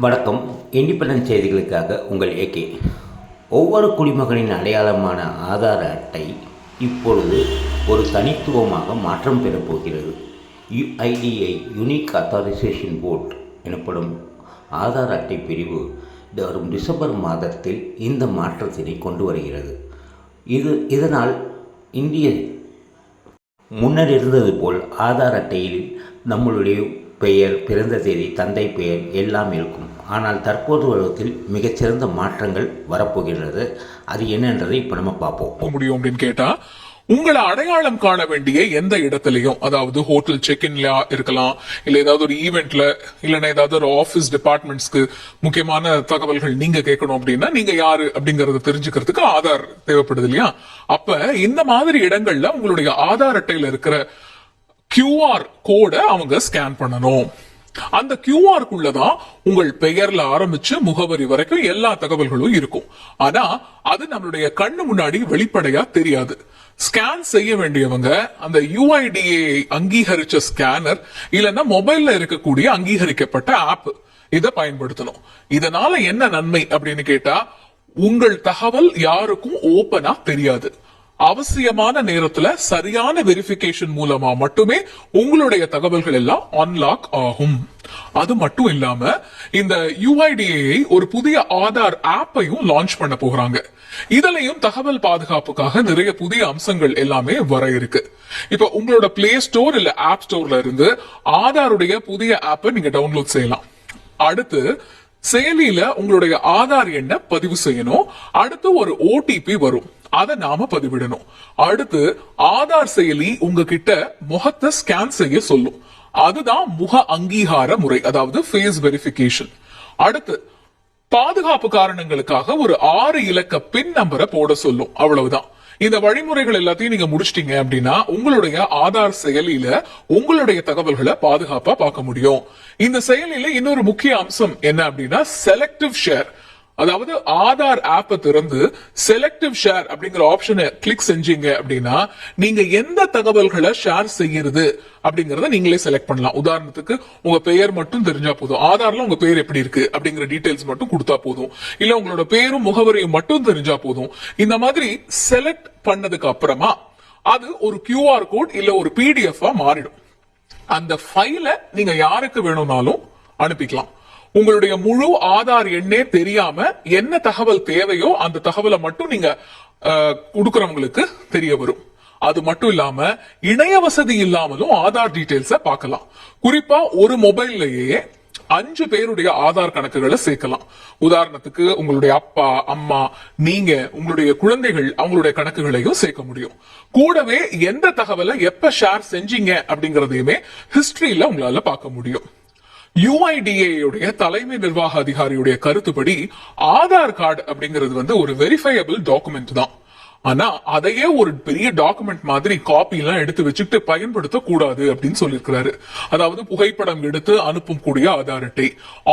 வணக்கம். இண்டிபெண்டன்ஸ் செய்திகளுக்காக உங்கள் ஏகே. ஒவ்வொரு குடிமகனின் அடையாளமான ஆதார அட்டை இப்பொழுது ஒரு தனித்துவமாக மாற்றம் பெறப்போகிறது. யுஐடிஐ யூனிக் அத்தாரைசேஷன் போர்ட் எனப்படும் ஆதார் அட்டை பிரிவு வரும் டிசம்பர் மாதத்தில் இந்த மாற்றத்தினை கொண்டு வருகிறது. இதனால் இந்திய முன்னர் இருந்தது போல் ஆதார் அட்டையில் நம்மளுடைய பெயர், பிறந்த தேதி, தந்தை பெயர் எல்லாம் இருக்கும். ஆனால் தற்போது வருவதில் மிகச்சிறந்த மாற்றங்கள் வரப்போகிறது. அது என்னன்றதை இப்போ நம்ம பார்ப்போம். முடியும் அப்படின்னு கேட்டா, உங்களை அடையாளம் காண வேண்டிய எந்த இடத்துலயும், அதாவது ஹோட்டல் செக்இன்ல இருக்கலாம், இல்ல ஏதாவது ஒரு ஈவெண்ட்ல, இல்லைன்னா ஏதாவது ஒரு ஆபீஸ் டிபார்ட்மெண்ட்ஸ்க்கு முக்கியமான தகவல்கள் நீங்க கேட்கணும் அப்படின்னா நீங்க யாரு அப்படிங்கறத தெரிஞ்சுக்கிறதுக்கு ஆதார் தேவைப்படுது இல்லையா? அப்ப இந்த மாதிரி இடங்கள்ல உங்களுடைய ஆதார் அட்டையில இருக்கிற QR கோட அவங்க ஸ்கேன் பண்ணணும். அந்த QR குள்ளதான் உங்கள் பெயர்ல ஆரம்பிச்சு முகவரி வரைக்கும் எல்லா தகவல்களும் இருக்கும். ஆனா அது நம்மளுடைய கண்ணு முன்னாடி வெளிப்படையா தெரியாது. ஸ்கேன் செய்ய வேண்டியவங்க அந்த UIDA அங்கீகரிச்ச ஸ்கேனர் இல்லைன்னா மொபைல்ல இருக்கக்கூடிய அங்கீகரிக்கப்பட்ட ஆப் இதை பயன்படுத்தணும். இதனால என்ன நன்மை அப்படின்னு கேட்டா, உங்கள் தகவல் யாருக்கும் ஓபனா தெரியாது. அவசியமான நேரத்துல சரியான வெரிஃபிகேஷன் மூலமா மட்டுமே உங்களுடைய தகவல்கள் எல்லாம் அன்லாக் ஆகும். அது மட்டும் இல்லாம இந்த UIDA ஒரு புதிய ஆதார் ஆப்பையும் லான்ச் பண்ண போகிறாங்க. இதுலயும் தகவல் பாதுகாப்புக்காக நிறைய புதிய அம்சங்கள் எல்லாமே வர இருக்கு. இப்ப உங்களோட பிளே ஸ்டோர் இல்ல ஆப் ஸ்டோர்ல இருந்து ஆதாருடைய புதிய ஆப்பை நீங்க டவுன்லோட் செய்யலாம். அடுத்து செயலியில உங்களுடைய ஆதார் எண்ணை பதிவு செய்யணும். அடுத்து ஒரு OTP வரும், அதை நாம பதிவிடணும். அடுத்து ஆதார் செயலி உங்ககிட்ட முகத்தை ஸ்கேன் செய்ய சொல்லும். அதுதான் முக அங்கீகார முறை, அதாவது ஃபேஸ் வெரிஃபிகேஷன். அடுத்து பாதுகாப்பு காரணங்களுக்காக ஒரு 6 இலக்க பின் நம்பரை போட சொல்லும். அவ்வளவுதான். இந்த வழிமுறைகள் எல்லாத்தையும் நீங்க முடிச்சிட்டீங்க அப்படின்னா உங்களுடைய ஆதார் செயலியில உங்களுடைய தகவல்களை பாதுகாப்பா பார்க்க முடியும். இந்த செயலியில இன்னொரு முக்கிய அம்சம் என்ன அப்படின்னா செலக்டிவ் ஷேர். அதாவது ஆதார் ஆப்பை திறந்து செலக்டிவ் ஷேர் அப்படிங்கிற ஆப்ஷனை கிளிக் செஞ்சீங்க அப்படின்னா நீங்க எந்த தகவல்களை ஷேர் செய்யறது அப்படிங்கறத நீங்களே செலக்ட் பண்ணலாம். உதாரணத்துக்கு உங்க பெயர் மட்டும் தெரிஞ்சா போதும், ஆதார்ல உங்க பேர் எப்படி இருக்கு அப்படிங்கிற டீடைல்ஸ் மட்டும் கொடுத்தா போதும், இல்ல உங்களோட பேரும் முகவரியும் மட்டும் தெரிஞ்சா போதும். இந்த மாதிரி செலக்ட் பண்ணதுக்கு அப்புறமா அது ஒரு QR கோட் இல்ல ஒரு PDF மாறிடும். அந்த ஃபைலை நீங்க யாருக்கு வேணும்னாலும் அனுப்பிக்கலாம். உங்களுடைய முழு ஆதார் எண்ணே தெரியாம என்ன தகவல் தேவையோ அந்த தகவலை மட்டும் நீங்க கொடுக்கறவங்களுக்கு தெரிய வரும். அது மட்டும் இல்லாம இணைய வசதி இல்லாமலும் ஆதார் டீடைல்ஸ பார்க்கலாம். குறிப்பா ஒரு மொபைல்லையே 5 பேருடைய ஆதார் கணக்குகளை சேர்க்கலாம். உதாரணத்துக்கு உங்களுடைய அப்பா, அம்மா, நீங்க, உங்களுடைய குழந்தைகள், அவங்களுடைய கணக்குகளையும் சேர்க்க முடியும். கூடவே எந்த தகவலை எப்ப ஷேர் செஞ்சீங்க அப்படிங்கறதையுமே ஹிஸ்டரியில உங்களால பார்க்க முடியும். UIDA உடைய தலைமை நிர்வாக அதிகாரியுடைய கருத்துப்படி ஆதார் கார்டு அப்படிங்கிறது ஒரு வெரிஃபையபிள் டாக்குமெண்ட் தான். ஆனா அதையே ஒரு பெரிய டாக்குமெண்ட் மாதிரி காப்பி எல்லாம் எடுத்து வச்சுட்டு பயன்படுத்த கூடாது அப்படின்னு சொல்லியிருக்கிறாரு. அதாவது புகைப்படம் எடுத்து அனுப்பும் கூடிய ஆதார் அட்டை,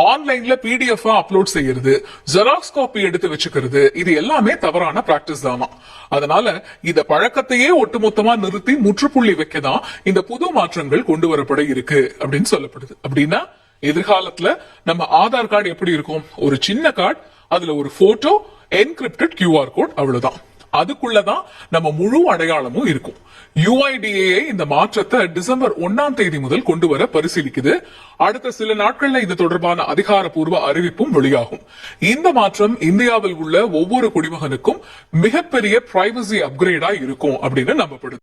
ஆன்லைன்ல PDF அப்லோட் செய்யறது, ஜெராக்ஸ் காப்பி எடுத்து வச்சுக்கிறது, இது எல்லாமே தவறான பிராக்டிஸ் தானா. அதனால இந்த பழக்கத்தையே ஒட்டுமொத்தமா நிறுத்தி முற்றுப்புள்ளி வைக்கதான் இந்த புது மாற்றங்கள் கொண்டு வரப்பட இருக்கு அப்படின்னு சொல்லப்படுது. அப்படின்னா எதிர்காலத்துல நம்ம ஆதார் கார்டு எப்படி இருக்கும்? ஒரு சின்ன கார்டு, அதுல ஒரு போட்டோ, என்கிரிப்டட் QR கோட், அவ்வளவுதான். அதுக்குள்ளதான் நம்ம முழு அடையாளமும் இருக்கும். UIDA இந்த மாற்றத்தை டிசம்பர் 1ஆம் தேதி முதல் கொண்டு வர பரிசீலிக்குது. அடுத்த சில நாட்கள்ல இது தொடர்பான அதிகாரப்பூர்வ அறிவிப்பும் வெளியாகும். இந்த மாற்றம் இந்தியாவில் உள்ள ஒவ்வொரு குடிமகனுக்கும் மிகப்பெரிய பிரைவசி அப்கிரேடா இருக்கும் அப்படின்னு நம்பப்படுது.